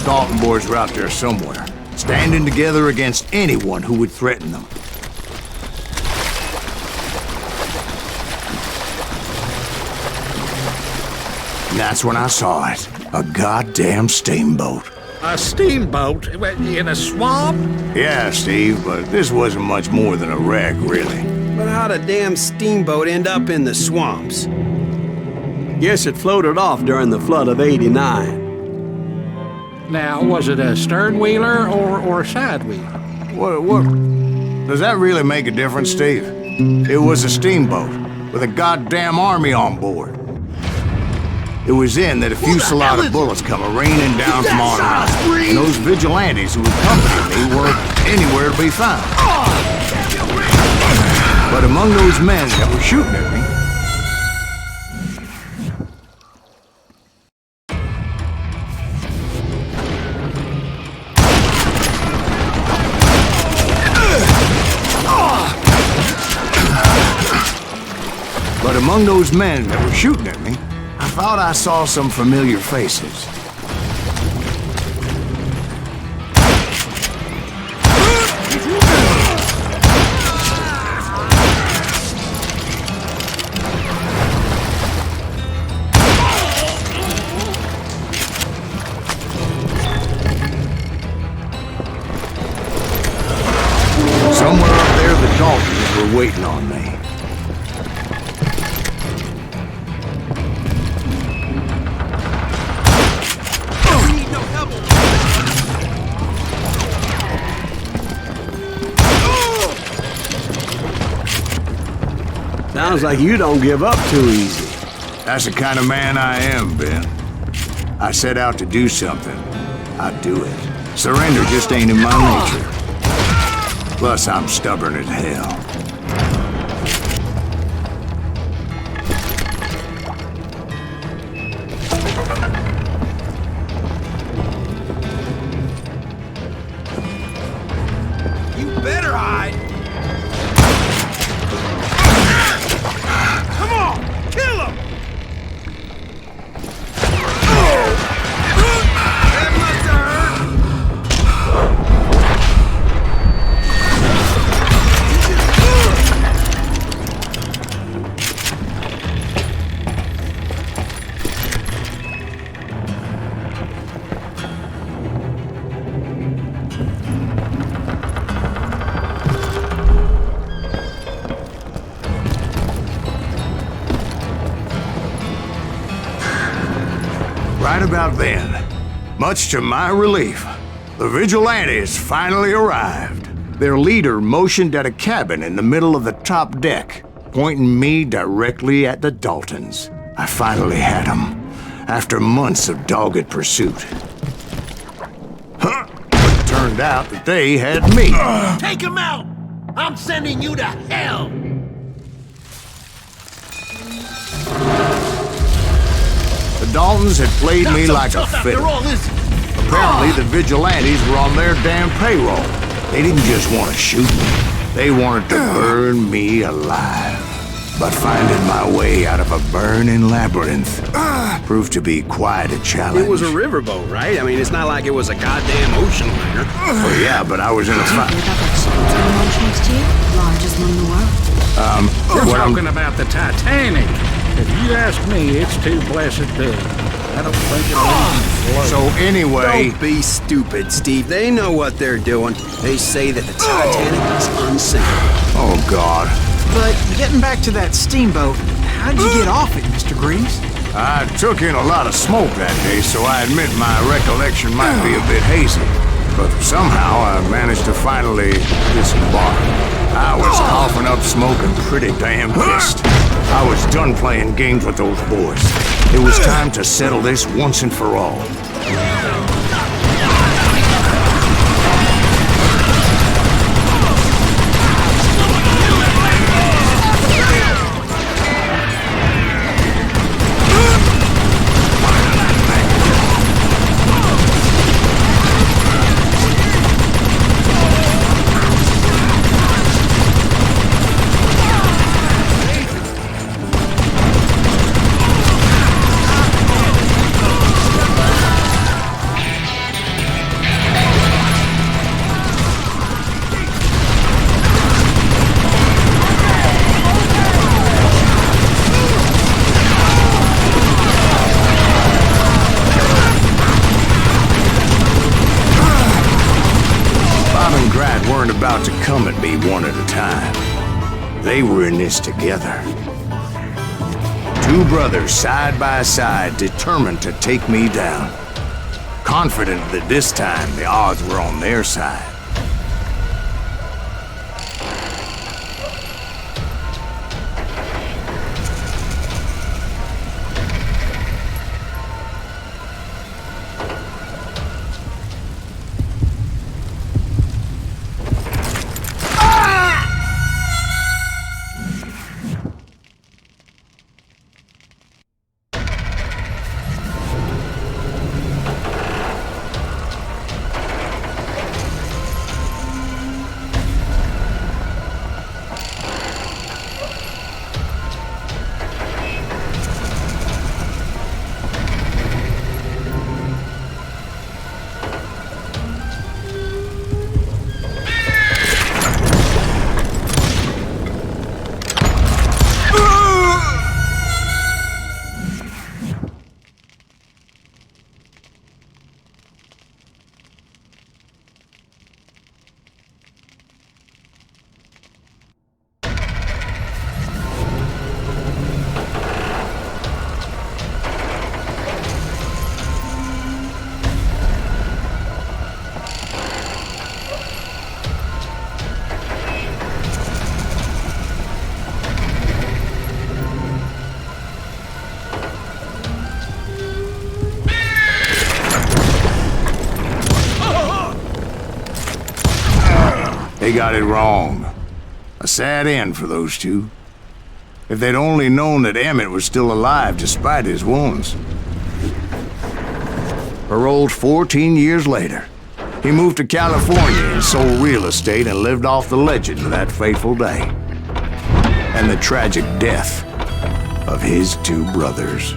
Dalton boys were out there somewhere, standing together against anyone who would threaten them. And that's when I saw it. A goddamn steamboat. A steamboat? In a swamp? Yeah, Steve, but this wasn't much more than a wreck, really. But how'd a damn steamboat end up in the swamps? Guess it floated off during the flood of '89. Now, was it a stern-wheeler or a side-wheeler? What? Does that really make a difference, Steve? It was a steamboat with a goddamn army on board. It was then that a fusillade of bullets come raining down from on high, and those vigilantes who accompanied me weren't anywhere to be found. But among those men that were shooting at me, I thought I saw some familiar faces. Somewhere up there, the Daltons were waiting on me. Sounds like you don't give up too easy. That's the kind of man I am, Ben. I set out to do something. I do it. Surrender just ain't in my nature. Plus, I'm stubborn as hell. You better hide! Right about then, much to my relief, the vigilantes finally arrived. Their leader motioned at a cabin in the middle of the top deck, pointing me directly at the Daltons. I finally had them, after months of dogged pursuit. But it turned out that they had me. Take him out! I'm sending you to hell! The Daltons had played me like a fiddle. Apparently, the vigilantes were on their damn payroll. They didn't just want to shoot me. They wanted to burn me alive. But finding my way out of a burning labyrinth proved to be quite a challenge. It was a riverboat, right? I mean, it's not like it was a goddamn ocean liner. Well, yeah, but I was in a fight. Largest one in the world. We're talking about the Titanic. If you ask me, it's too blessed big. I don't think it will. So anyway... Don't be stupid, Steve. They know what they're doing. They say that the Titanic is unsinkable. Oh, God. But getting back to that steamboat, how'd you get off it, Mr. Greaves? I took in a lot of smoke that day, so I admit my recollection might be a bit hazy. But somehow I managed to finally disembark. I was coughing up smoke and pretty damn pissed. I was done playing games with those boys. It was time to settle this once and for all. come at me one at a time. They were in this together. Two brothers side by side, determined to take me down. Confident that this time the odds were on their side. They got it wrong. A sad end for those two. If they'd only known that Emmett was still alive despite his wounds. Paroled 14 years later, he moved to California and sold real estate and lived off the legend of that fateful day. And the tragic death of his two brothers.